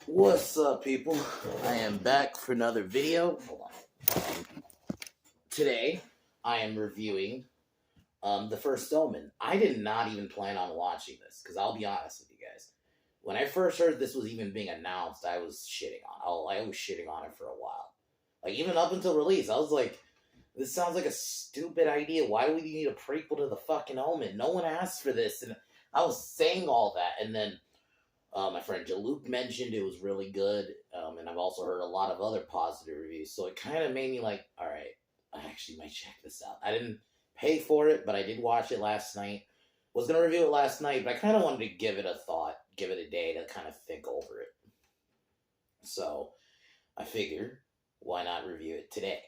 What's up, people? I am back for another video. Hold on. Today, I am reviewing the first Omen. I did not even plan on watching this, because I'll be honest with you guys. When I first heard this was even being announced, I was shitting on it. I was shitting on it for a while. Like, even up until release, I was like, this sounds like a stupid idea. Why do we need a prequel to the fucking Omen? No one asked for this. And I was saying all that, and then my friend Jaluk mentioned it was really good, and I've also heard a lot of other positive reviews. So it kind of made me like, all right, I actually might check this out. I didn't pay for it, but I did watch it last night. Was gonna review it last night, but I kind of wanted to give it a thought, give it a day to kind of think over it. So I figured, why not review it today?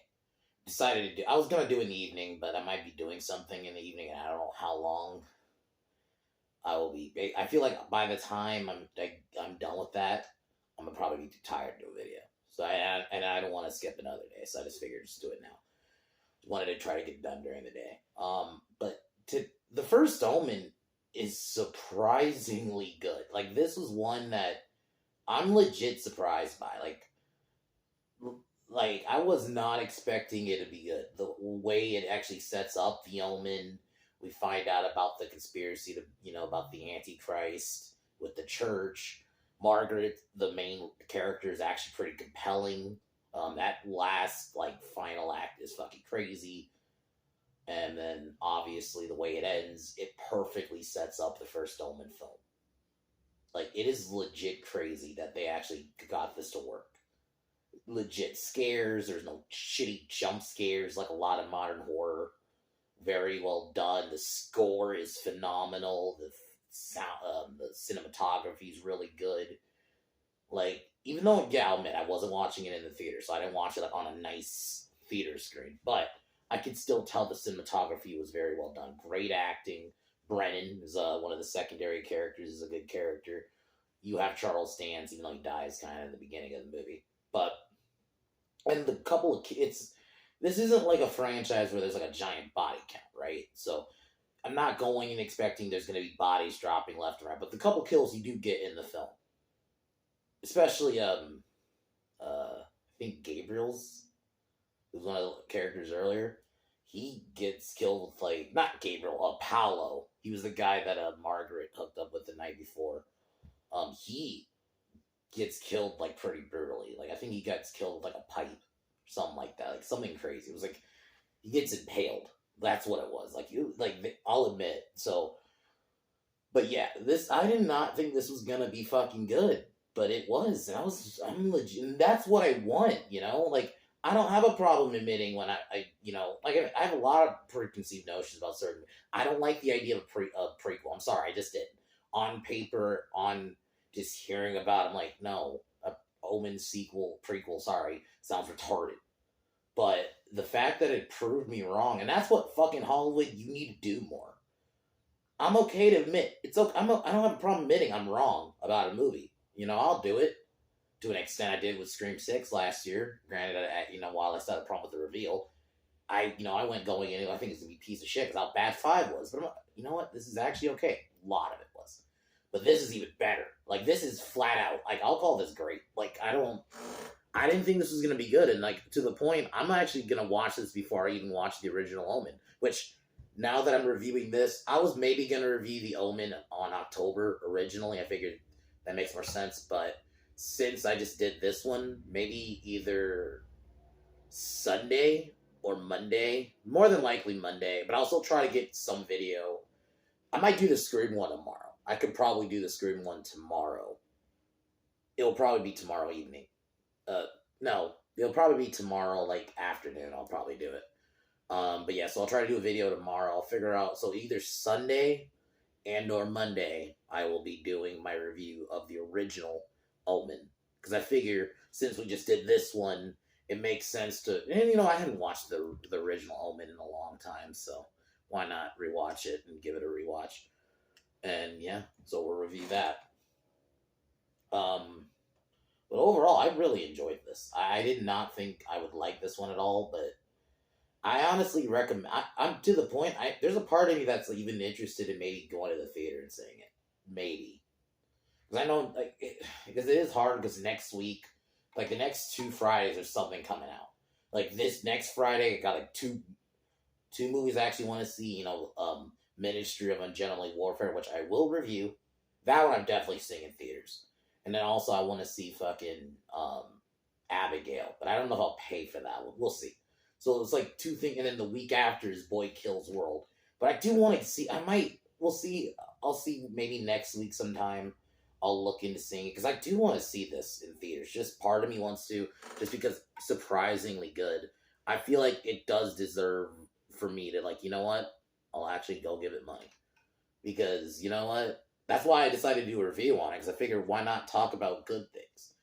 Decided to do. I was gonna do it in the evening, but I might be doing something in the evening, and I don't know how long I will be. I feel like by the time I'm done with that, I'm gonna probably be too tired to do a video. So I don't want to skip another day. So I just figured just do it now. Wanted to try to get it done during the day. But the first Omen is surprisingly good. Like, this was one that I'm legit surprised by. Like I was not expecting it to be good. The way it actually sets up the Omen, we find out about the conspiracy about the Antichrist with the church. Margaret, the main character, is actually pretty compelling. That last final act is fucking crazy, and then obviously the way it ends, it perfectly sets up the first Omen film. Like, it is legit crazy that they actually got this to work. Legit scares. There's no shitty jump scares like a lot of modern horror. Very well done. The score is phenomenal. The sound, the cinematography is really good. Like, even though, yeah, I'll admit I wasn't watching it in the theater, so I didn't watch it like on a nice theater screen, but I could still tell the cinematography was very well done. Great acting. Brennan is one of the secondary characters. Is a good character. You have Charles Dance, even though he dies kind of in the beginning of the movie, but and the couple of kids. This isn't like a franchise where there's like a giant body count, right? So I'm not going and expecting there's going to be bodies dropping left and right, but the couple kills you do get in the film, especially I think Gabriel's, who's one of the characters earlier, he gets killed with not Gabriel, Paolo. He was the guy that Margaret hooked up with the night before. He gets killed pretty brutally. Like, I think he gets killed with a pipe, something like that, like something crazy. It was like he gets impaled. That's what it was. I'll admit. So, but yeah, I did not think this was gonna be fucking good, but it was. And I'm legit. And that's what I want. Like, I don't have a problem admitting when I have a lot of preconceived notions about certain. I don't like the idea of a prequel. I'm sorry, I just didn't. On paper, on just hearing about it, I'm like, no, a Omen sequel, prequel, sorry, sounds retarded. But the fact that it proved me wrong, and that's what fucking Hollywood, you need to do more. I'm okay to admit, it's okay. I don't have a problem admitting I'm wrong about a movie. I'll do it to an extent. I did with Scream 6 last year. Granted, while I still had a problem with the reveal, I went going in, I think it's going to be a piece of shit because how bad 5 was. But I'm like, you know what? This is actually okay. A lot of it was. But this is even better. Like, this is flat out. Like, I'll call this great. Like, I didn't think this was going to be good. And, to the point, I'm actually going to watch this before I even watch the original Omen. Which, now that I'm reviewing this, I was maybe going to review the Omen on October originally. I figured that makes more sense. But since I just did this one, maybe either Sunday or Monday. More than likely Monday. But I'll still try to get some video. I might do the Scream one tomorrow. I could probably do the Scream one tomorrow. It'll probably be tomorrow evening. No, it'll probably be tomorrow, afternoon. I'll probably do it. But yeah, so I'll try to do a video tomorrow. I'll figure out. So either Sunday and or Monday, I will be doing my review of the original Omen. Because I figure since we just did this one, it makes sense to. And I hadn't watched the original Omen in a long time, so why not rewatch it and give it a rewatch? And yeah, so we'll review that. But overall, I really enjoyed this. I did not think I would like this one at all, but I honestly recommend. I'm to the point. There's a part of me that's even interested in maybe going to the theater and seeing it. Maybe. Because I know, like, because it is hard. Because next week, like the next 2 Fridays, there's something coming out. Like this next Friday, I got like two movies I actually want to see. Ministry of Ungentlemanly Warfare, which I will review. That one I'm definitely seeing in theaters. And then also I want to see fucking Abigail, but I don't know if I'll pay for that one. We'll see. So it's like two things, and then the week after is Boy Kills World. But I do want to see. I might. We'll see. I'll see maybe next week sometime. I'll look into seeing it because I do want to see this in theaters. Just part of me wants to, just because surprisingly good. I feel like it does deserve for me to, like, you know what? I'll actually go give it money because you know what? That's why I decided to do a review on it because I figured why not talk about good things.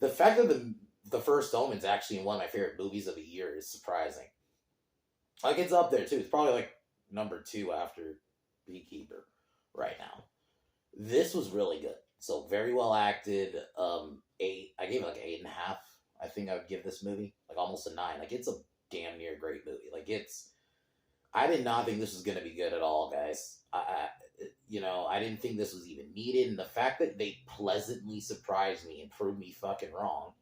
The fact that the first Omen's actually in one of my favorite movies of the year is surprising. Like it's up there too. It's probably like number 2 after Beekeeper right now. This was really good. So very well acted. Eight. I gave it like 8.5. I think I would give this movie like almost a 9. Like it's a damn near great movie. Like it's. I did not think this was gonna be good at all, guys. I didn't think this was even needed, and the fact that they pleasantly surprised me and proved me fucking wrong.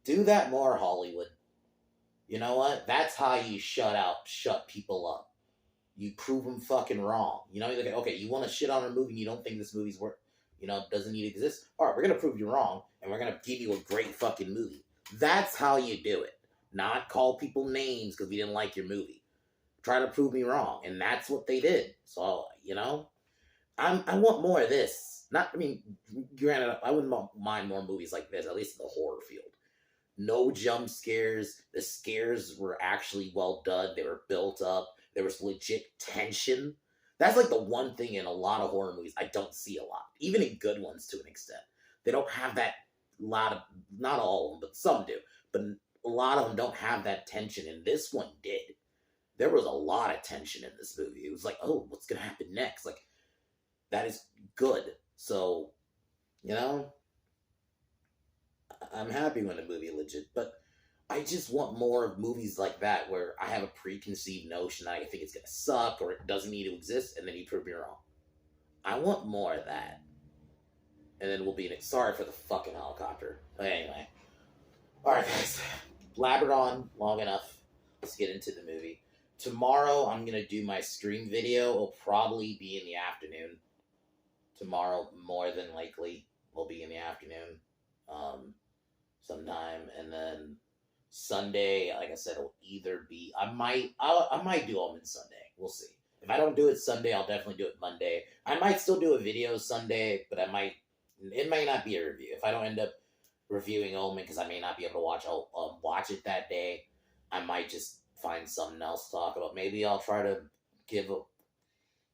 Do that more, Hollywood. You know what? That's how you shut people up. You prove them fucking wrong. You know, like, okay, you want to shit on a movie and you don't think this movie's worth, doesn't need to exist. All right, we're going to prove you wrong and we're going to give you a great fucking movie. That's how you do it. Not call people names because we didn't like your movie. Try to prove me wrong. And that's what they did. So, I want more of this. Granted, I wouldn't mind more movies like this, at least in the horror field. No jump scares. The scares were actually well done. They were built up. There was legit tension. That's like the one thing in a lot of horror movies I don't see a lot. Even in good ones to an extent. They don't have that lot of, not all of them, but some do. But a lot of them don't have that tension, and this one did. There was a lot of tension in this movie. It was like, oh, what's going to happen next? Like, that is good. So, I'm happy when a movie legit, but I just want more of movies like that where I have a preconceived notion that I think it's gonna suck or it doesn't need to exist, and then you prove me wrong. I want more of that. And then we'll be in it. Sorry for the fucking helicopter. But anyway. Alright, guys. Blabbered on long enough. Let's get into the movie. Tomorrow, I'm gonna do my stream video. It'll probably be in the afternoon. Tomorrow, more than likely, will be in the afternoon. Sometime. And then Sunday, like I said, it'll either be I might do Omen Sunday. We'll see. If I don't do it Sunday, I'll definitely do it Monday. I might still do a video Sunday, but it might not be a review. If I don't end up reviewing Omen because I may not be able to watch it that day, I might just find something else to talk about. Maybe I'll try to because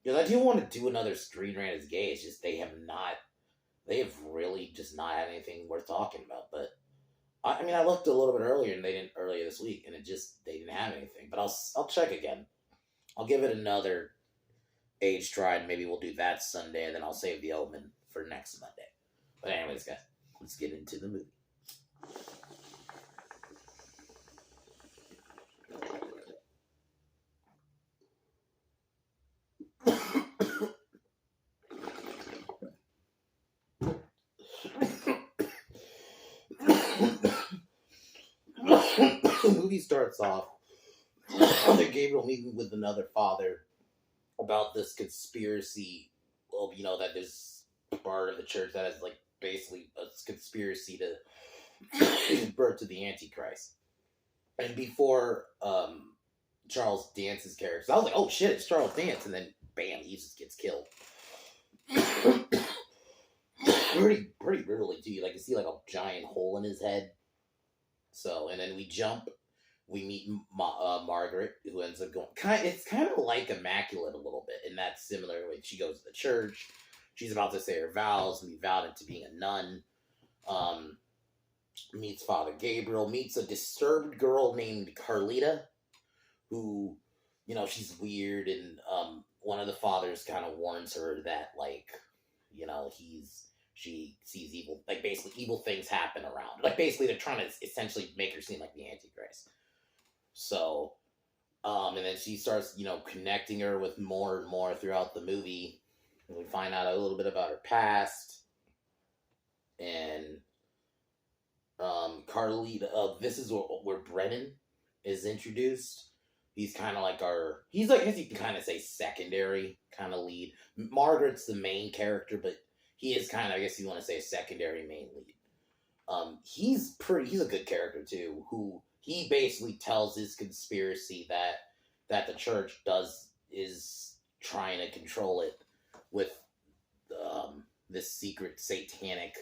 I do want to do another Screen Rant as Gay. It's just they have really just not had anything worth talking about. But I looked a little bit earlier, and they didn't earlier this week, and they didn't have anything. But I'll check again. I'll give it another age try, and maybe we'll do that Sunday, and then I'll save the Omen for next Monday. But anyways, guys, let's get into the movie. The movie starts off Father Gabriel meeting with another father about this conspiracy. Well, that there's part of the church that has like basically a conspiracy to give birth to the Antichrist. And before Charles Dance's character, I was like, oh shit, it's Charles Dance, and then bam, he just gets killed. pretty brutally too. You see like a giant hole in his head. So, and then we meet Margaret, who ends up going it's kind of like Immaculate a little bit in that similar way. She goes to the church. She's about to say her vows and be vowed into being a nun. Meets Father Gabriel, meets a disturbed girl named Carlita, who, she's weird, and one of the fathers kind of warns her that, like, she sees evil, like, basically evil things happen around. Like, basically, they're trying to essentially make her seem like the Antichrist. So, and then she starts, connecting her with more and more throughout the movie. And we find out a little bit about her past. and Carlita. This is where Brennan is introduced. He's kind of like he's like, I guess you can kind of say secondary kind of lead. Margaret's the main character, but he is kind of, I guess you want to say, a secondary main lead. He's a good character too, who he basically tells his conspiracy that the church is trying to control it with this secret satanic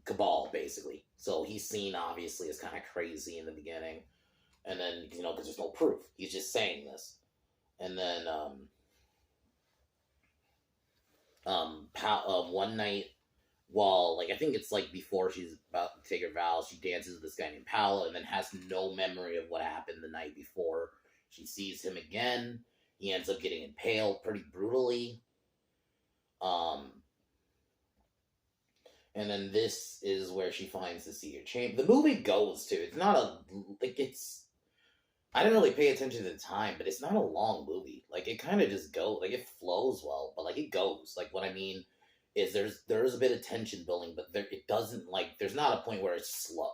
cabal, basically. So he's seen, obviously, as kind of crazy in the beginning, and then, because there's no proof, he's just saying this. And then one night, while, like, I think it's like before she's about to take her vows, she dances with this guy named Paolo, and then has no memory of what happened the night before. She sees him again. He ends up getting impaled pretty brutally. And then this is where she finds the secret chamber. The movie goes to, it's not I didn't really pay attention to the time, but it's not a long movie. Like, it kind of just goes, like, it flows well, but, like, it goes. Like, what I mean is there is a bit of tension building, but it doesn't, like, there's not a point where it's slow.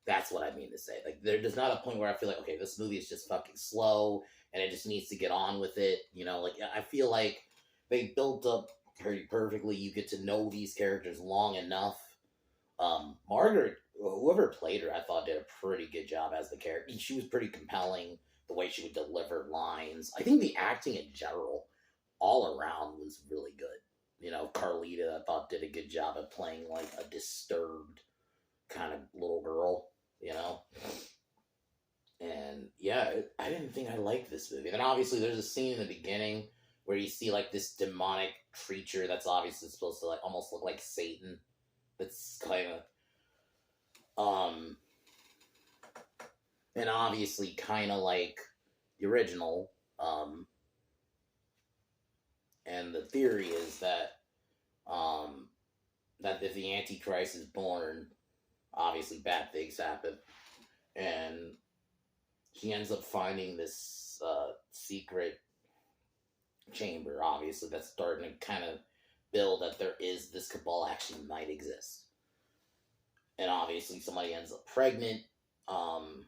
That's what I mean to say. Like, there's not a point where I feel like, okay, this movie is just fucking slow, and it just needs to get on with it. Like, I feel like they built up pretty perfectly. You get to know these characters long enough. Margaret, whoever played her, I thought did a pretty good job as the character. She was pretty compelling, the way she would deliver lines. I think the acting in general, all around, was really good. Carlita, I thought, did a good job of playing, like, a disturbed kind of little girl, And, yeah, I didn't think I liked this movie. Then, obviously, there's a scene in the beginning where you see, like, this demonic creature that's obviously supposed to, like, almost look like Satan. That's kind of, and obviously kind of like the original, and the theory is that, that if the Antichrist is born, obviously bad things happen, and she ends up finding this, secret chamber, obviously, that's starting to kind of build that there is this cabal actually might exist. And obviously somebody ends up pregnant. And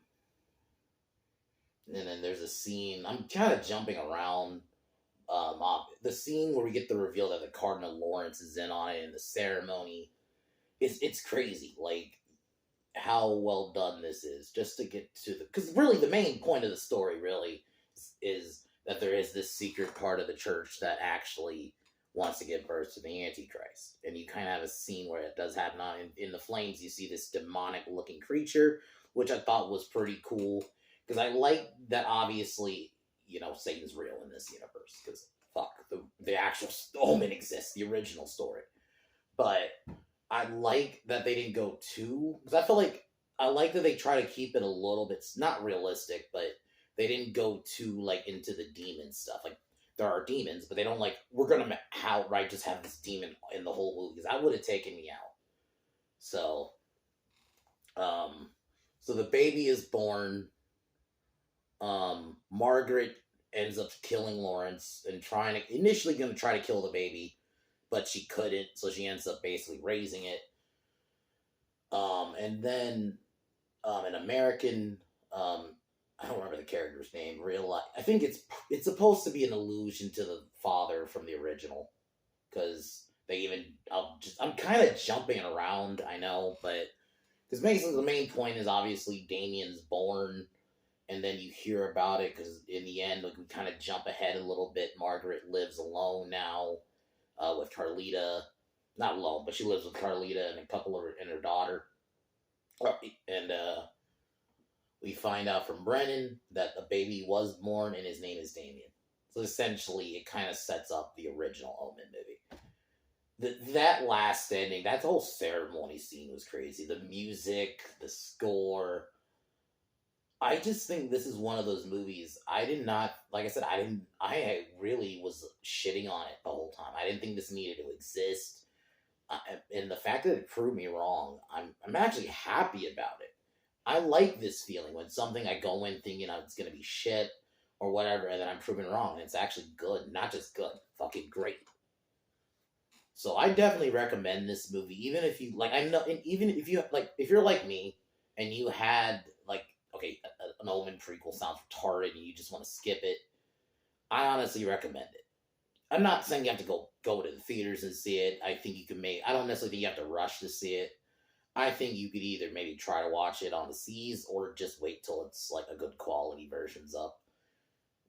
then there's a scene, I'm kind of jumping around. The scene where we get the reveal that the Cardinal Lawrence is in on it in the ceremony. It's crazy, like, how well done this is, just to get to because really the main point of the story really is that there is this secret part of the church that actually wants to give birth to the Antichrist. And you kind of have a scene where it does happen. In the flames, you see this demonic-looking creature, which I thought was pretty cool. Because I like that, obviously, Satan's real in this universe. Because, fuck, the actual Omen exists, the original story. But I like that they didn't go too... Because I like that they try to keep it a little bit... Not realistic, but they didn't go too, like, into the demon stuff. Like, there are demons, but they don't, like, we're gonna outright just have this demon in the whole movie, because that would have taken me out. So, so the baby is born. Margaret ends up killing Lawrence and initially gonna try to kill the baby, but she couldn't, so she ends up basically raising it. And then, an American, I don't remember the character's name. I think it's supposed to be an allusion to the father from the original, because they even. I'm kind of jumping around, I know, but because basically the main point is obviously Damien's born, and then you hear about it because in the end, like, we kind of jump ahead a little bit. Margaret lives alone now, with Carlita, not alone, but she lives with Carlita and a couple of and her daughter, and we find out from Brennan that a baby was born and his name is Damien. So essentially, it kind of sets up the original Omen movie. That last ending, that whole ceremony scene was crazy. The music, the score. I just think this is one of those movies. I did not, like I said, I really was shitting on it the whole time. I didn't think this needed to exist. And the fact that it proved me wrong, I'm actually happy about it. I like this feeling when something I go in thinking it's going to be shit or whatever, and then I'm proven wrong, and it's actually good. Not just good, fucking great. So I definitely recommend this movie, even if you like. I know, and even if you like, if you're like me and you had like, okay, an Omen prequel sounds retarded and you just want to skip it, I honestly recommend it. I'm not saying you have to go to the theaters and see it. I think you can make. I don't necessarily think you have to rush to see it. I think you could either maybe try to watch it on the seas or just wait till it's like a good quality version's up,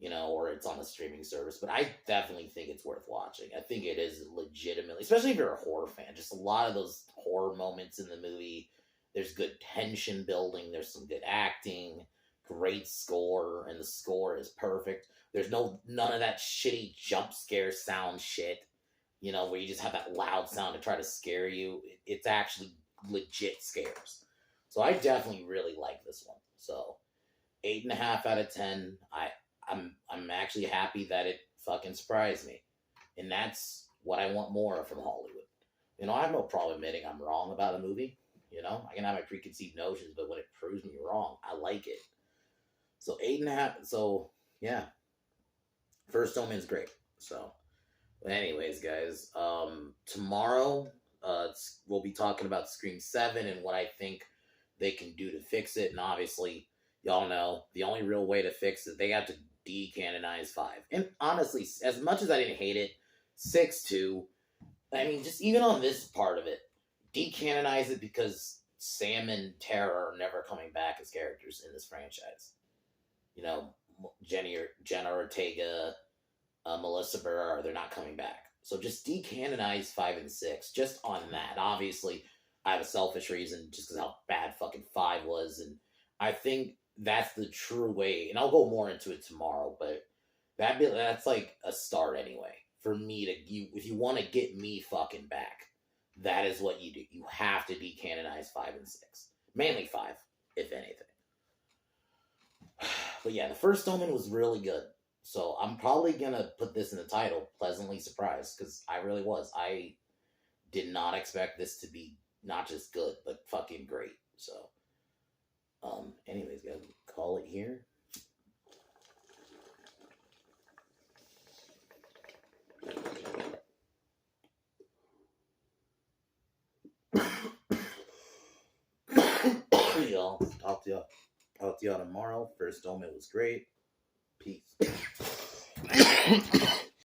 or it's on a streaming service. But I definitely think it's worth watching. I think it is legitimately, especially if you're a horror fan. Just a lot of those horror moments in the movie. There's good tension building. There's some good acting. Great score, and the score is perfect. There's none of that shitty jump scare sound shit. Where you just have that loud sound to try to scare you. It's actually legit scares. So I definitely really like this one. So 8.5 out of 10. I'm actually happy that it fucking surprised me. And that's what I want more of from Hollywood. I have no problem admitting I'm wrong about a movie. I can have my preconceived notions, but when it proves me wrong, I like it. So 8.5. So yeah, First Omen's great. So, but anyways, guys, tomorrow, we'll be talking about Scream 7 and what I think they can do to fix it. And obviously, y'all know the only real way to fix it, they have to decanonize 5. And honestly, as much as I didn't hate it, 6 too. I mean, just even on this part of it, decanonize it because Sam and Tara are never coming back as characters in this franchise. Jenna Ortega, Melissa Barrera, they're not coming back. So just decanonize 5 and 6, just on that. Obviously, I have a selfish reason, just because how bad fucking 5 was, and I think that's the true way. And I'll go more into it tomorrow, but that's like a start anyway for me if you want to get me fucking back, that is what you do. You have to decanonize 5 and 6, mainly 5, if anything. But yeah, the first Omen was really good. So I'm probably going to put this in the title, Pleasantly Surprised, because I really was. I did not expect this to be not just good, but fucking great. So, anyways, guys, call it here. Y'all, talk to y'all tomorrow. First Omen was great. Peace.